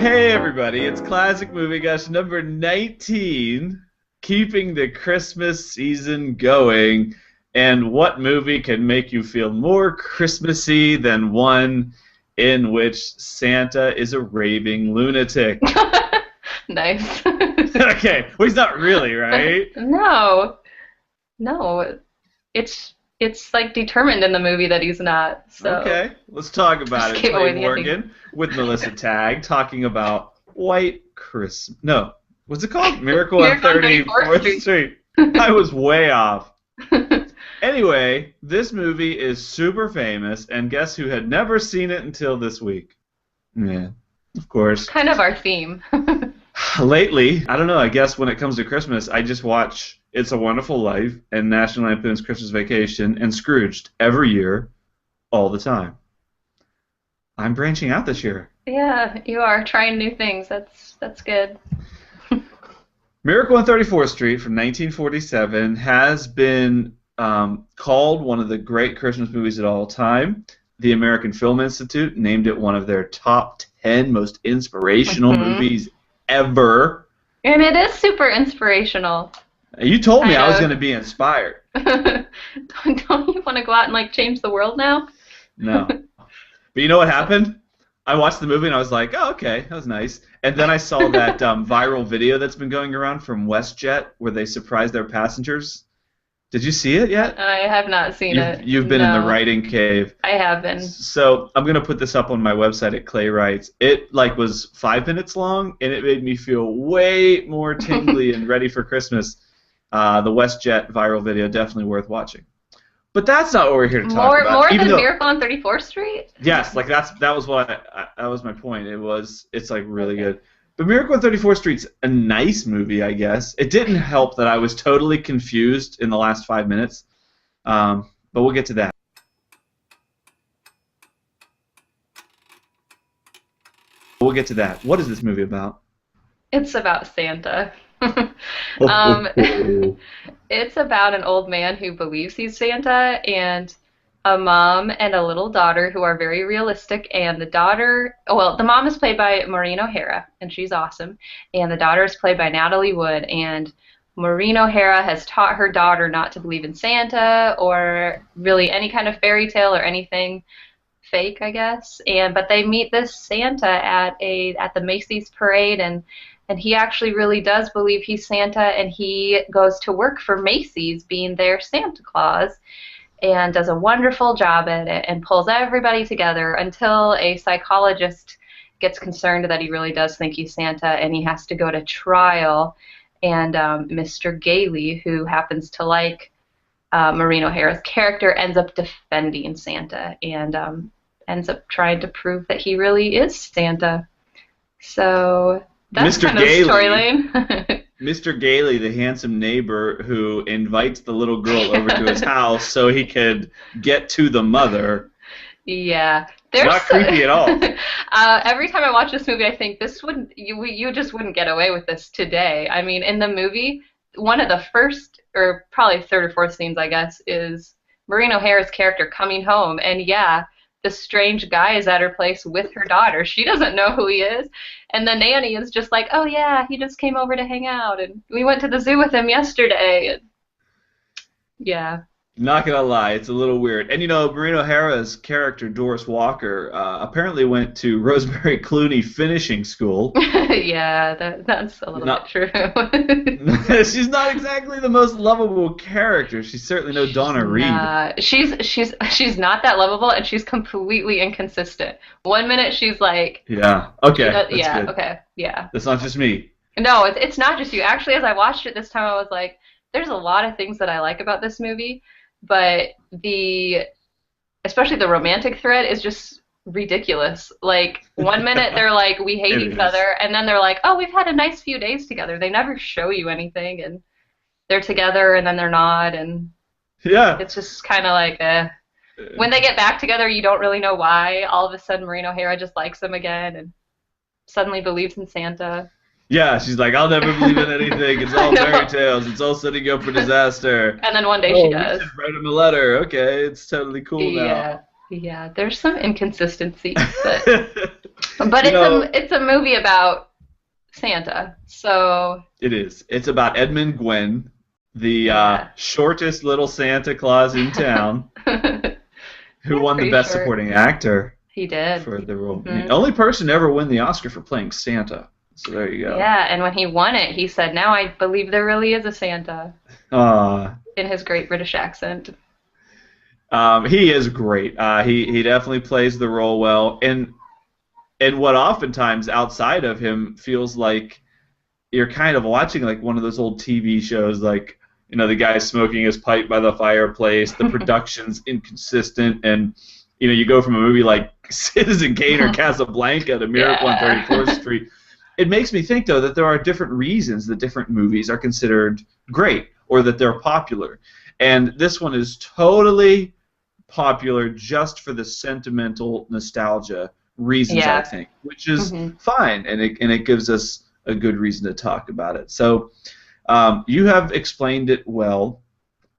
Hey everybody, it's Classic Movie Gush number 19, keeping the Christmas season going. And what movie can make you feel more Christmassy than one in which Santa is a raving lunatic? Nice. Okay, well he's not really, right? No, no. It's like determined in the movie that he's not. So Okay, let's talk about just it. give away Clay the ending. Morgan with Melissa Tagg talking about White Christmas. No, what's it called? Miracle on Miracle on 34th 34th Street. I was way off. Anyway, this movie is super famous, and guess who had never seen it until this week? Yeah, of course. Kind of our theme. Lately, I don't know, I guess when it comes to Christmas, I just watch It's a Wonderful Life and National Lampoon's Christmas Vacation and Scrooged every year, all the time. I'm branching out this year. Yeah, you are trying new things. That's good. Miracle on 34th Street from 1947 has been called one of the great Christmas movies of all time. The American Film Institute named it one of their top 10 most inspirational movies ever. And it is super inspirational. You told me Kind I was of. going to be inspired. Don't you want to go out and like change the world now? No. But you know what happened? I watched the movie and I was like, oh, okay, that was nice. And then I saw that viral video that's been going around from WestJet where they surprised their passengers. Did you see it yet? I have not seen it. You've been in the No, writing cave. I have been. So I'm gonna put this up on my website at Clay Writes. It was 5 minutes long, and it made me feel way more tingly and ready for Christmas. The WestJet viral video, definitely worth watching. But that's not what we're here to talk about. More Even than though, Miracle on 34th Street? yes, like that was that was my point. It's like really good. But Miracle on 34th Street's a nice movie, I guess. It didn't help that I was totally confused in the last 5 minutes. But we'll get to that. We'll get to that. What is this movie about? It's about Santa. Um, it's about an old man who believes he's Santa and a mom and a little daughter who are very realistic. And the daughter, well, the mom is played by Maureen O'Hara, and she's awesome. And the daughter is played by Natalie Wood. And Maureen O'Hara has taught her daughter not to believe in Santa or really any kind of fairy tale or anything fake, I guess. But they meet this Santa at the Macy's parade, and he actually really does believe he's Santa, and he goes to work for Macy's being their Santa Claus and does a wonderful job at it and pulls everybody together until a psychologist gets concerned that he really does think he's Santa, and he has to go to trial. And Mr. Gailey, who happens to like Maureen O'Hara's character, ends up defending Santa and ends up trying to prove that he really is Santa. So that's Mr. kind of the Gailey. storyline. Mr. Gailey, the handsome neighbor who invites the little girl over to his house so he could get to the mother. Yeah, It's not creepy at all. Every time I watch this movie, I think you just wouldn't get away with this today. I mean, in the movie, one of the first, or probably third or fourth scenes, I guess, is Maureen O'Hara's character coming home, and yeah, the strange guy is at her place with her daughter. She doesn't know who he is, and the nanny is just like, oh yeah, he just came over to hang out, and we went to the zoo with him yesterday. And yeah. Not gonna lie, it's a little weird. And you know, Maureen O'Hara's character, Doris Walker, apparently went to Rosemary Clooney finishing school. Yeah, that's a little bit true. She's not exactly the most lovable character. She's certainly no Donna Reed. She's not that lovable, and she's completely inconsistent. 1 minute she's like, Yeah. Okay. that's good. okay, yeah. That's not just me. No, it's not just you. Actually, as I watched it this time, I was like, there's a lot of things that I like about this movie, but especially the romantic thread is just ridiculous. Like 1 minute they're like, we hate It each is. other, and then they're like, oh, we've had a nice few days together. They never show you anything, and they're together and then they're not, and Yeah. it's just kind of like, when they get back together, you don't really know why. All of a sudden, Maureen O'Hara just likes him again and suddenly believes in Santa. Yeah, she's like, I'll never believe in anything. It's all fairy tales. It's all setting you up for disaster. And then one day Oh, she we does. should write him a letter. Okay, it's totally cool now. Yeah. Yeah, there's some inconsistencies, but You know, it's a movie about Santa. So, it is. It's about Edmund Gwenn, the yeah. shortest little Santa Claus in town, who He's won the pretty Best short. Supporting Actor He did. for the role. Hmm. Only person to ever win the Oscar for playing Santa. So there you go. Yeah, and when he won it, he said, "Now I believe there really is a Santa," Uh, in his great British accent. he is great. He definitely plays the role well, and what oftentimes outside of him feels like you're kind of watching like one of those old TV shows, like the guy smoking his pipe by the fireplace. The production's inconsistent, and you go from a movie like Citizen Kane or Casablanca to Miracle on Yeah. 34th Street. It makes me think though that there are different reasons that different movies are considered great or that they're popular, and this one is totally popular just for the sentimental nostalgia reasons, I Yeah. think, which is Hmm. fine, and it gives us a good reason to talk about it. So you have explained it well.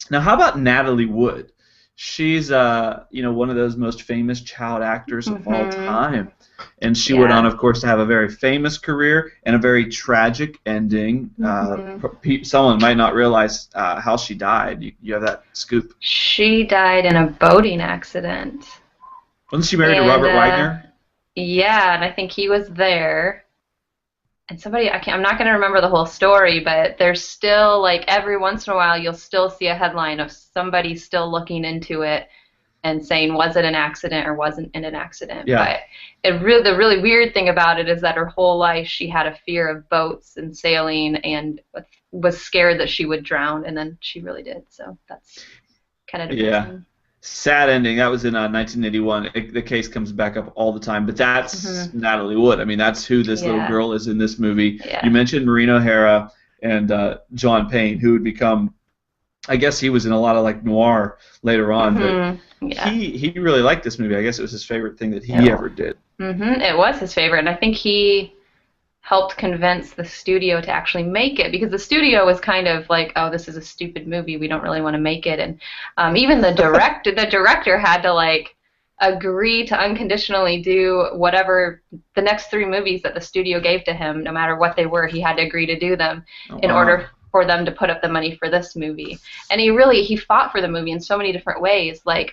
Now, how about Natalie Wood? She's one of those most famous child actors of all Hmm. time, and she went on, Yeah. of course, to have a very famous career and a very tragic ending. Hmm. Someone might not realize how she died. You have that scoop. She died in a boating accident. Wasn't she married to And Robert Wagner? yeah, and I think he was there. And I'm not going to remember the whole story, but there's still, like, every once in a while, you'll still see a headline of somebody still looking into it and saying, was it an accident or wasn't it an accident? Yeah. But the really weird thing about it is that her whole life she had a fear of boats and sailing and was scared that she would drown, and then she really did. So that's kind of Yeah. depressing. Sad ending. That was in 1981. The case comes back up all the time, but that's Hmm. Natalie Wood. I mean, that's who this little Yeah, girl is in this movie. You yeah. mentioned Maureen O'Hara and John Payne, who would become, I guess he was in a lot of like noir later on, but Hmm. Yeah. he really liked this movie. I guess it was his favorite thing that he It, ever did. it was his favorite, and I think he helped convince the studio to actually make it because the studio was kind of like, oh, this is a stupid movie, we don't really want to make it, and even the director had to like agree to unconditionally do whatever the next three movies that the studio gave to him, no matter what they were, he had to agree to do them Oh, in wow. order for them to put up the money for this movie. And he fought for the movie in so many different ways, like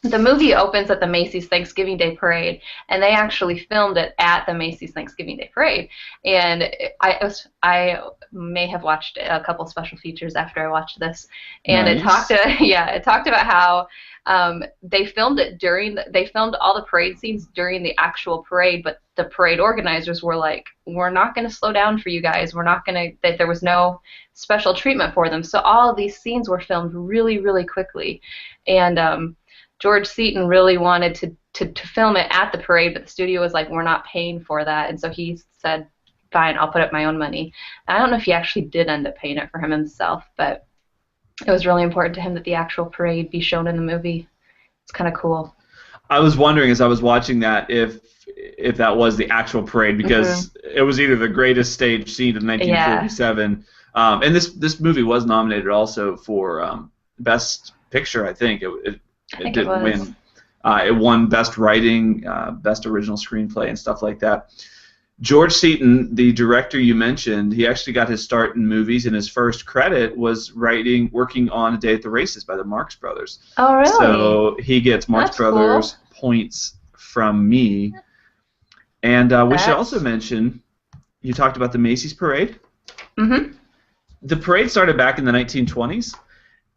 the movie opens at the Macy's Thanksgiving Day Parade, and they actually filmed it at the Macy's Thanksgiving Day Parade. And I may have watched a couple special features after I watched this, and Nice. it talked about how they filmed they filmed all the parade scenes during the actual parade, but the parade organizers were like, we're not going to slow down for you guys. We're not going to, that there was no special treatment for them. So all of these scenes were filmed really, really quickly. And George Seaton really wanted to film it at the parade, but the studio was like, we're not paying for that. And so he said, fine, I'll put up my own money. I don't know if he actually did end up paying it for him himself, but it was really important to him that the actual parade be shown in the movie. It's kind of cool. I was wondering as I was watching that if that was the actual parade Hmm. because it was either the greatest stage scene of Yeah, 1947, and this movie was nominated also for Best Picture. I think I it think it didn't was. win. It won Best Writing, Best Original Screenplay, and stuff like that. George Seaton, the director you mentioned, he actually got his start in movies, and his first credit was working on A Day at the Races by the Marx Brothers. Oh, really? So he gets Marx That's cool. Brothers points from me. And we should also That's. mention, you talked about the Macy's Parade. Hmm. The parade started back in the 1920s,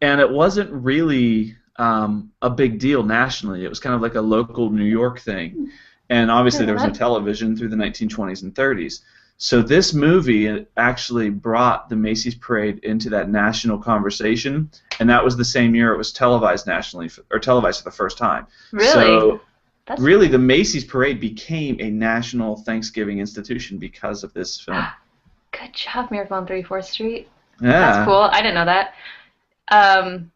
and it wasn't really a big deal nationally. It was kind of like a local New York thing. And obviously there was no That. television through the 1920s and 30s. So this movie actually brought the Macy's Parade into that national conversation, and that was the same year it was televised nationally, or televised for the first time. Really? So That's really, the Macy's Parade became a national Thanksgiving institution because of this film. good job, Miracle on 34th Street. That's Yeah. cool. I didn't know that. Um,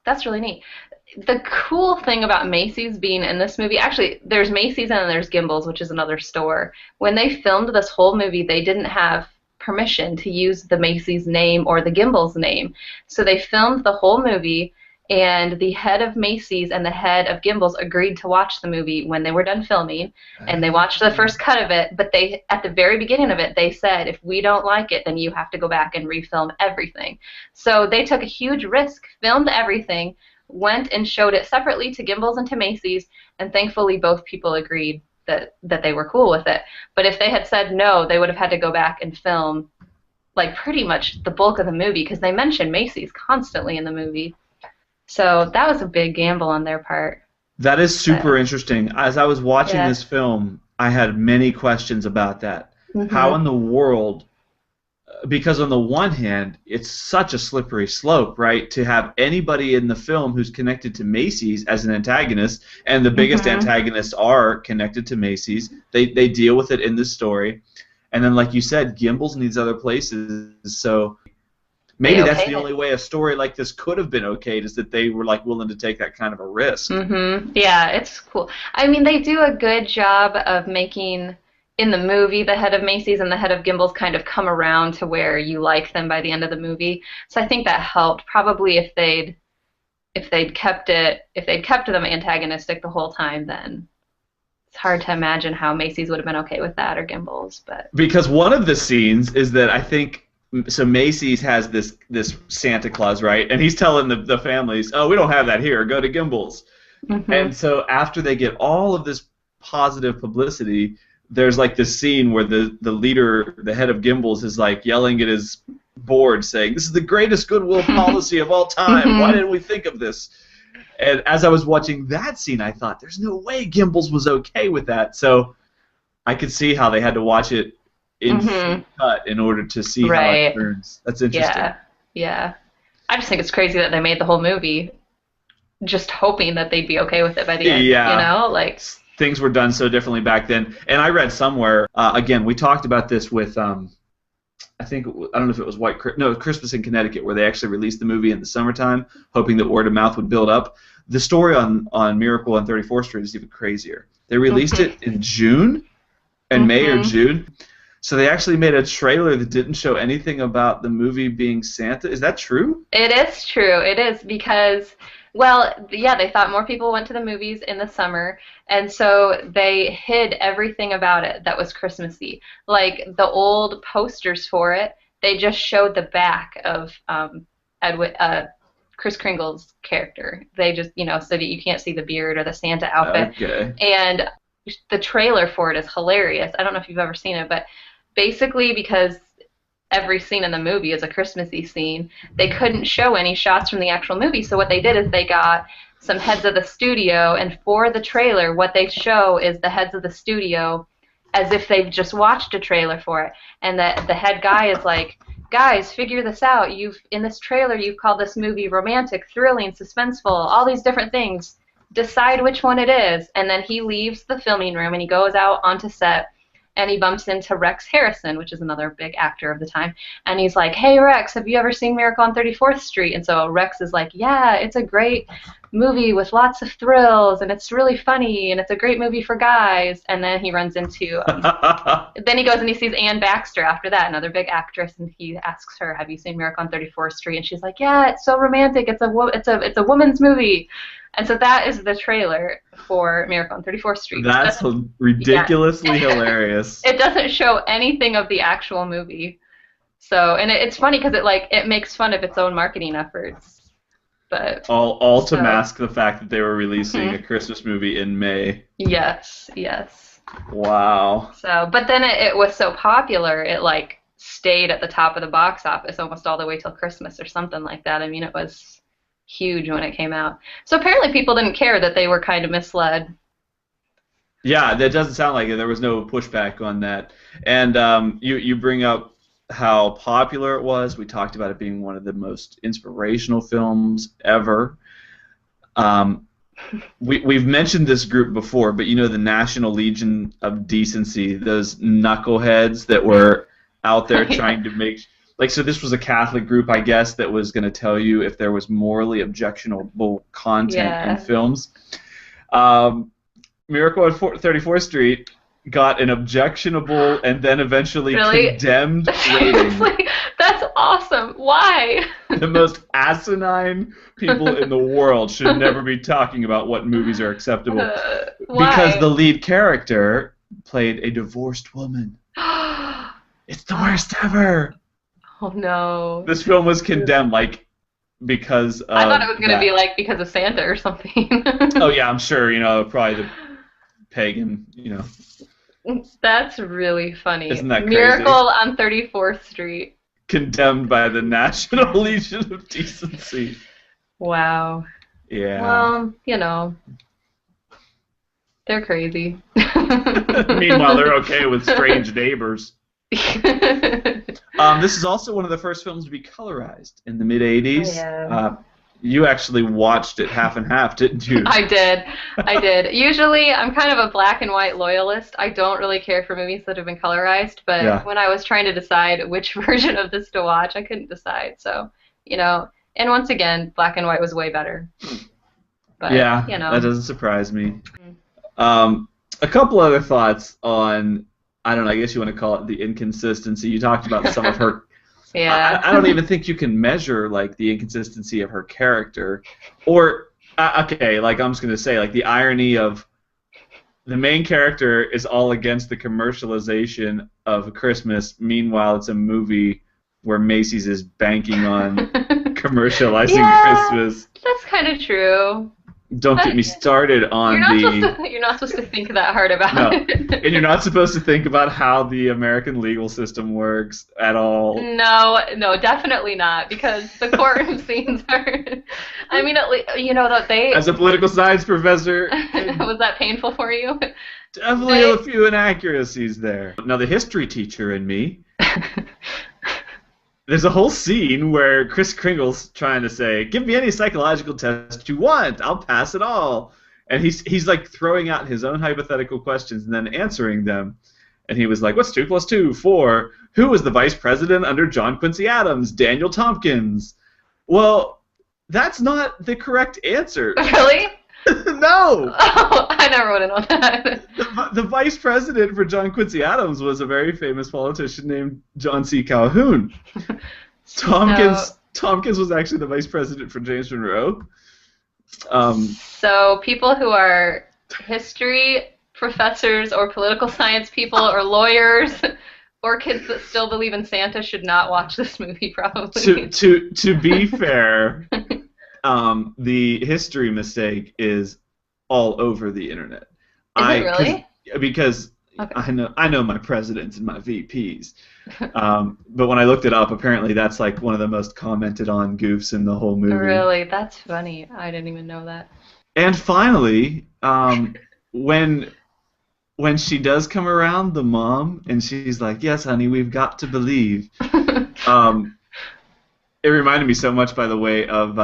that's really neat. The cool thing about Macy's being in this movie, actually, there's Macy's and then there's Gimbels, which is another store. When they filmed this whole movie, they didn't have permission to use the Macy's name or the Gimbels name. So they filmed the whole movie, And the head of Macy's and the head of Gimbels agreed to watch the movie when they were done filming, and they watched the first cut of it, but they, at the very beginning of it, they said, if we don't like it, then you have to go back and refilm everything. So they took a huge risk, filmed everything, went and showed it separately to Gimbels and to Macy's, and thankfully both people agreed that they were cool with it. But if they had said no, they would have had to go back and film like pretty much the bulk of the movie, because they mention Macy's constantly in the movie. So that was a big gamble on their part. That is super interesting. As I was watching this film, I had many questions about that. How in the world, because on the one hand, it's such a slippery slope, right? To have anybody in the film who's connected to Macy's as an antagonist, and the biggest antagonists are connected to Macy's. They deal with it in this story. And then, like you said, Gimbels needs other places, so maybe that's the only way a story like this could have been okayed, is that they were like willing to take that kind of a risk. Yeah, it's cool. I mean, they do a good job of making, in the movie, the head of Macy's and the head of Gimbels kind of come around to where you like them by the end of the movie. So I think that helped. Probably if they'd kept them antagonistic the whole time, then it's hard to imagine how Macy's would have been okay with that, or Gimbels. But because one of the scenes is that I think, so Macy's has this Santa Claus, right? And he's telling the families, oh, we don't have that here. Go to Gimbels. And so after they get all of this positive publicity, there's like this scene where the leader, the head of Gimbels, is like yelling at his board saying, this is the greatest goodwill policy of all time. Why didn't we think of this? And as I was watching that scene, I thought, there's no way Gimbels was okay with that. So I could see how they had to watch it in full cut in order to see how it turns. That's interesting. Yeah. I just think it's crazy that they made the whole movie just hoping that they'd be okay with it by the end. Yeah. You know, like, things were done so differently back then. And I read somewhere, again, we talked about this with, I don't know if it was Christmas in Connecticut, where they actually released the movie in the summertime, hoping that word of mouth would build up. The story on Miracle on 34th Street is even crazier. They released it in June, May or June. So they actually made a trailer that didn't show anything about the movie being Santa. Is that true? It is true. It is, because, well, yeah, they thought more people went to the movies in the summer, and so they hid everything about it that was Christmassy. Like the old posters for it, they just showed the back of Kris Kringle's character. They just, so that you can't see the beard or the Santa outfit. Okay. And the trailer for it is hilarious. I don't know if you've ever seen it, but basically, because every scene in the movie is a Christmassy scene, they couldn't show any shots from the actual movie. So what they did is they got some heads of the studio, and for the trailer, what they show is the heads of the studio as if they've just watched a trailer for it. And the head guy is like, guys, figure this out. In this trailer, you've called this movie romantic, thrilling, suspenseful, all these different things. Decide which one it is. And then he leaves the filming room and he goes out onto set, and he bumps into Rex Harrison, which is another big actor of the time. And he's like, hey, Rex, have you ever seen Miracle on 34th Street? And so Rex is like, yeah, it's a great movie with lots of thrills, and it's really funny, and it's a great movie for guys. And then he runs into, then he goes and he sees Ann Baxter after that, another big actress, and he asks her, have you seen Miracle on 34th Street? And she's like, yeah, it's so romantic. It's a woman's movie. And so that is the trailer for Miracle on 34th Street. That's ridiculously hilarious. It doesn't show anything of the actual movie. So, and it's funny because it makes fun of its own marketing efforts. But all to mask the fact that they were releasing a Christmas movie in May. Yes. Wow. So, but then it was so popular, it stayed at the top of the box office almost all the way till Christmas or something like that. I mean, it was huge when it came out. So apparently people didn't care that they were kind of misled. Yeah, that doesn't sound like it. There was no pushback on that. And you bring up how popular it was. We talked about it being one of the most inspirational films ever. We've mentioned this group before, but the National Legion of Decency, those knuckleheads that were out there trying to make... so this was a Catholic group, I guess, that was going to tell you if there was morally objectionable content in films. Miracle on 34th Street got an objectionable and then eventually Really? condemned rating. Seriously? That's awesome. Why? The most asinine people in the world should never be talking about what movies are acceptable. Because the Why? lead character played a divorced woman. It's the worst ever. Oh no. This film was condemned, like, because I thought it of was gonna be that. like because of Santa or something. Oh yeah, I'm sure, probably the pagan, That's really funny. isn't that Miracle crazy? on 34th Street. Condemned by the National Legion of Decency. Wow. Yeah. Well, they're crazy. Meanwhile, they're okay with strange neighbors. This is also one of the first films to be colorized in the mid '80s. Yeah. You actually watched it half and half, didn't you? I did. I did. Usually, I'm kind of a black and white loyalist. I don't really care for movies that have been colorized, but Yeah. when I was trying to decide which version of this to watch, I couldn't decide. So, and once again, black and white was way better. But, Yeah, that doesn't surprise me. Mm. A couple other thoughts on, I don't know, I guess you want to call it the inconsistency. You talked about some of her. Yeah. I don't even think you can measure like the inconsistency of her character, or okay, like I'm just gonna say like the irony of the main character is all against the commercialization of Christmas. Meanwhile, it's a movie where Macy's is banking on commercializing Yeah, Christmas. that's kind of true. Don't get But me started on you're not supposed to think that hard about no, it. and you're not supposed to think about how the American legal system works at all. No, no, definitely not, because the courtroom scenes are. I mean, at least, that they. As a political science professor, Was that painful for you? definitely They. a few inaccuracies there. Now, the history teacher in me, there's a whole scene where Kris Kringle's trying to say, "Give me any psychological test you want. I'll pass it all." And he's like throwing out his own hypothetical questions and then answering them. And he was like, "What's 2 plus 2? 4. Who was the vice president under John Quincy Adams? Daniel Tompkins." Well, that's not the correct answer. Really? No. Oh, I never would have known that. The vice president for John Quincy Adams was a very famous politician named John C. Calhoun. So, Tompkins was actually the vice president for James Monroe. so people who are history professors or political science people or lawyers or kids that still believe in Santa should not watch this movie, probably. To be fair, the history mistake is all over the internet. Is it really? Because Okay. I know my presidents and my VPs, but when I looked it up, apparently that's like one of the most commented on goofs in the whole movie. Really? That's funny. I didn't even know that. And finally, when she does come around, the mom, and she's like, "Yes, honey, we've got to believe." It reminded me so much, by the way, of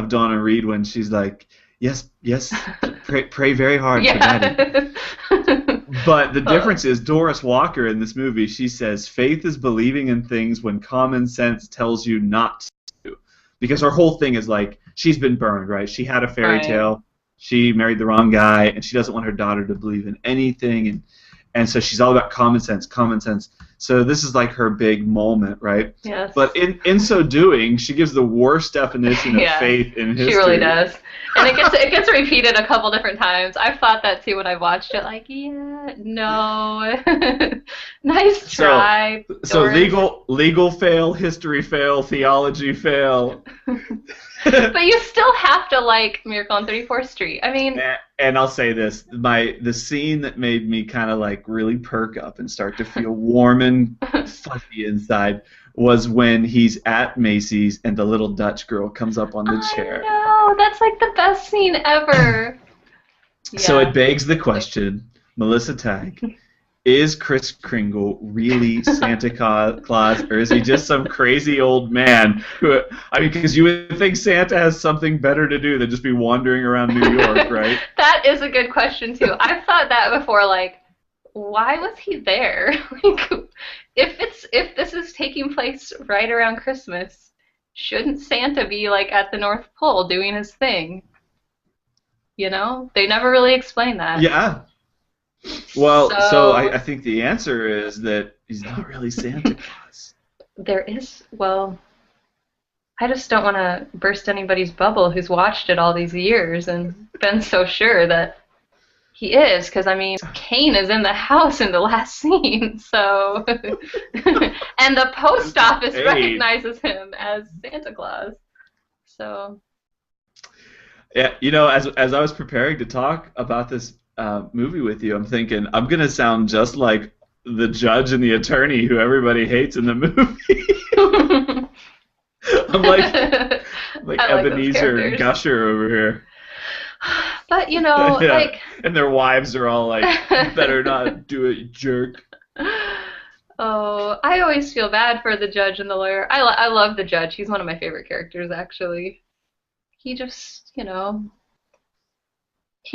Donna Reed when she's like, "Yes, yes, pray very hard for Daddy." Yeah. But the difference is Doris Walker in this movie, she says, "Faith is believing in things when common sense tells you not to." Because her whole thing is like, she's been burned, right? She had a fairy Right. tale, she married the wrong guy, and she doesn't want her daughter to believe in anything, and so she's all about common sense, common sense. So this is like her big moment, right? Yes. But in so doing, she gives the worst definition of Yeah, faith in history. she really does. And it gets repeated a couple different times. I've thought that too when I've watched it. Like, yeah, no, nice try, So Doris. legal fail, history fail, theology fail. But you still have to like Miracle on 34th Street. I mean, And I'll say this: the scene that made me kind of like really perk up and start to feel warm and fuzzy inside was when he's at Macy's and the little Dutch girl comes up on the chair. I know, that's like the best scene ever. So Yeah. it begs the question, Melissa Tagg, is Kris Kringle really Santa Claus, or is he just some crazy old man who, I mean, because you would think Santa has something better to do than just be wandering around New York, right? That is a good question too. I've thought that before, like, why was he there? Like, if this is taking place right around Christmas, shouldn't Santa be like at the North Pole doing his thing? They never really explain that. Yeah. Well, so I, So I think the answer is that he's not really Santa Claus. there is, well, I just don't want to burst anybody's bubble who's watched it all these years and been so sure that he is, because I mean, Kane is in the house in the last scene, so. And the post office Hey. recognizes him as Santa Claus. So. Yeah, as I was preparing to talk about this movie with you, I'm thinking I'm gonna sound just like the judge and the attorney who everybody hates in the movie. I'm like I like those Ebenezer and characters. Gusher over here. But, Yeah, like. and their wives are all like, "You better not do it, you jerk." Oh, I always feel bad for the judge and the lawyer. I love the judge. He's one of my favorite characters, actually. He just, he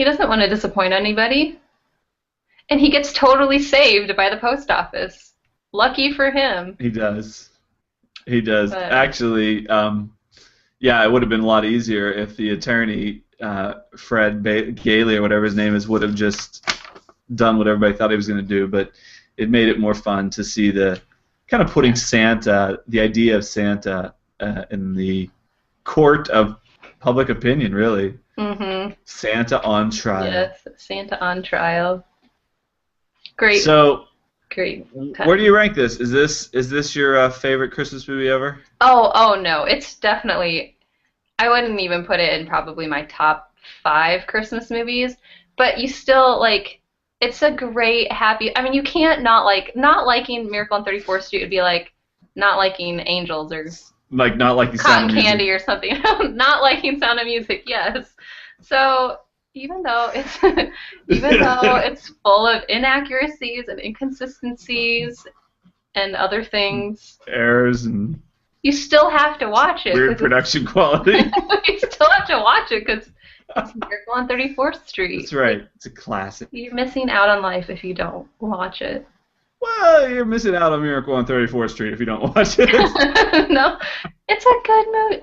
doesn't want to disappoint anybody. And he gets totally saved by the post office. Lucky for him. He does. He does. But Actually, yeah, it would have been a lot easier if the attorney, Fred Gailey or whatever his name is, would have just done what everybody thought he was going to do. But it made it more fun to see the kind of putting Santa, the idea of Santa, in the court of public opinion, really. mm-hmm. Santa on trial. Yes, Santa on trial. Great, So, great. where do you rank this? Is this your favorite Christmas movie ever? Oh no, it's definitely. I wouldn't even put it in probably my top 5 Christmas movies, but you still like. It's a great happy. I mean, you can't not liking Miracle on 34th Street would be like not liking Angels or Like not like the Cotton Sound of Music. Candy or something. Not liking Sound of Music, yes. So even though it's full of inaccuracies and inconsistencies and other things, Errors and you still have to watch it. weird 'cause production quality. you still have to watch it because it's Miracle on 34th Street. That's right. It's a classic. You're missing out on life if you don't watch it. Well, you're missing out on Miracle on 34th Street if you don't watch it. No, it's a good movie.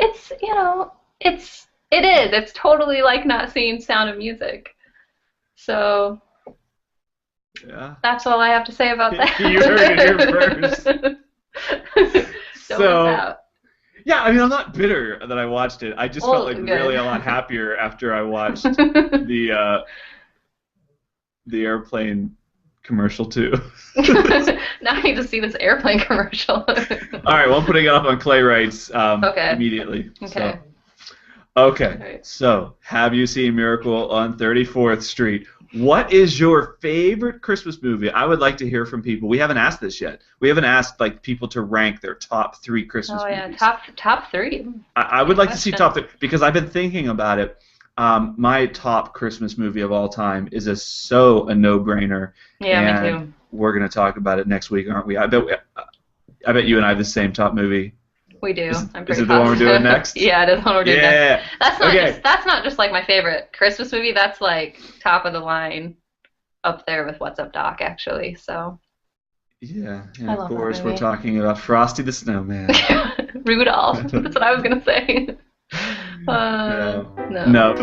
It is. It's totally like not seeing Sound of Music. So Yeah. that's all I have to say about that. You heard it here first. Don't So, miss out. yeah, I mean, I'm not bitter that I watched it. I just felt like Good. really a lot happier after I watched the airplane commercial too. Now I need to see this airplane commercial. All right, well, I'm putting it up on Clay Rights Okay. immediately. Okay. Okay, Alright. so have you seen Miracle on 34th Street? What is your favorite Christmas movie? I would like to hear from people. We haven't asked this yet. We haven't asked like people to rank their top 3 Christmas Oh yeah, movies. top 3. I would like to see question. top 3 because I've been thinking about it. My top Christmas movie of all time is a no-brainer. Yeah, me and too. We're going to talk about it next week, aren't we? I bet you and I have the same top movie. We do. I'm Is pretty it the one we're positive. doing next? Yeah, it is the one we're doing next. Yeah. That's not just like my favorite Christmas movie. That's like top of the line, up there with What's Up, Doc, actually. So Yeah. I And love of that course, we're movie. talking about Frosty the Snowman. Rudolph. That's what I was gonna say. No. No. No.